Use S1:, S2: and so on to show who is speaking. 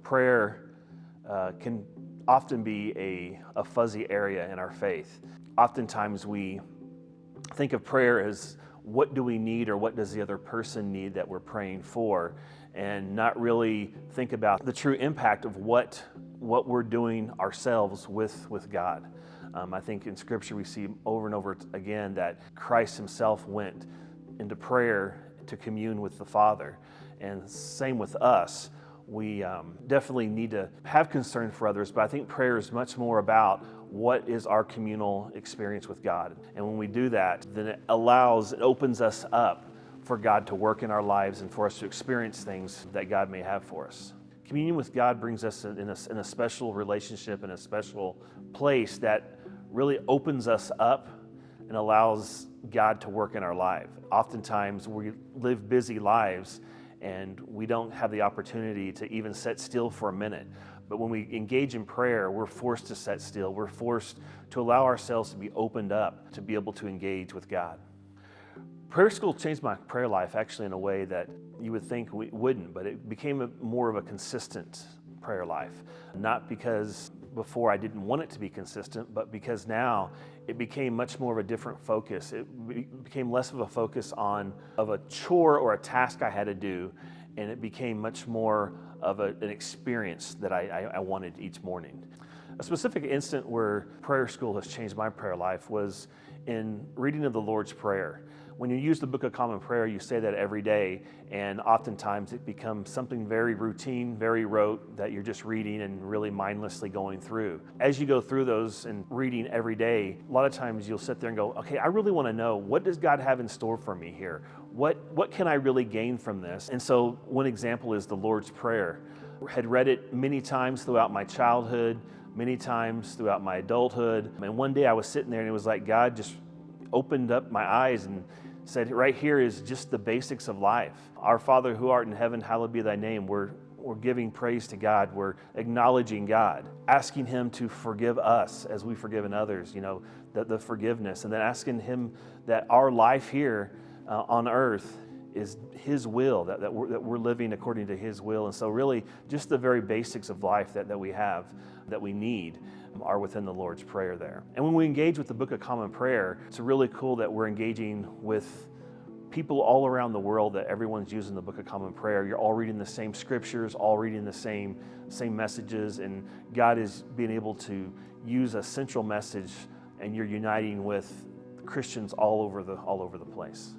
S1: Prayer can often be a fuzzy area in our faith. Oftentimes we think of prayer as what do we need or what does the other person need that we're praying for, and not really think about the true impact of what we're doing ourselves with God. I think in Scripture we see over and over again that Christ himself went into prayer to commune with the Father, and same with us. We definitely need to have concern for others, but I think prayer is much more about what is our communal experience with God. And when we do that, then it opens us up for God to work in our lives and for us to experience things that God may have for us. Communion with God brings us in a special relationship, in a special place that really opens us up and allows God to work in our life. Oftentimes we live busy lives and we don't have the opportunity to even sit still for a minute. But when we engage in prayer, we're forced to sit still. We're forced to allow ourselves to be opened up to be able to engage with God. Prayer school changed my prayer life actually in a way that you would think we wouldn't, but it became more of a consistent prayer life. Not because before I didn't want it to be consistent, but because now it became much more of a different focus. It became less of a focus of a chore or a task I had to do, and it became much more of an experience that I wanted each morning. A specific instant where prayer school has changed my prayer life was in reading of the Lord's Prayer. When you use the Book of Common Prayer, you say that every day, and oftentimes it becomes something very routine, very rote, that you're just reading and really mindlessly going through. As you go through those and reading every day, a lot of times you'll sit there and go, okay, I really want to know, what does God have in store for me here? What can I really gain from this? And so one example is the Lord's Prayer. I had read it many times throughout my childhood, many times throughout my adulthood, and one day I was sitting there and it was like God just opened up my eyes and said, right here is just the basics of life. Our Father who art in heaven, hallowed be thy name. We're giving praise to God. We're acknowledging God, asking him to forgive us as we've forgiven others, the forgiveness, and then asking him that our life here on earth is his will, that we're living according to his will. And so really just the very basics of life that we have, that we need, are within the Lord's Prayer there. And when we engage with the Book of Common Prayer, it's really cool that we're engaging with people all around the world, that everyone's using the Book of Common Prayer. You're all reading the same scriptures, all reading the same messages, and God is being able to use a central message, and you're uniting with Christians all over the place.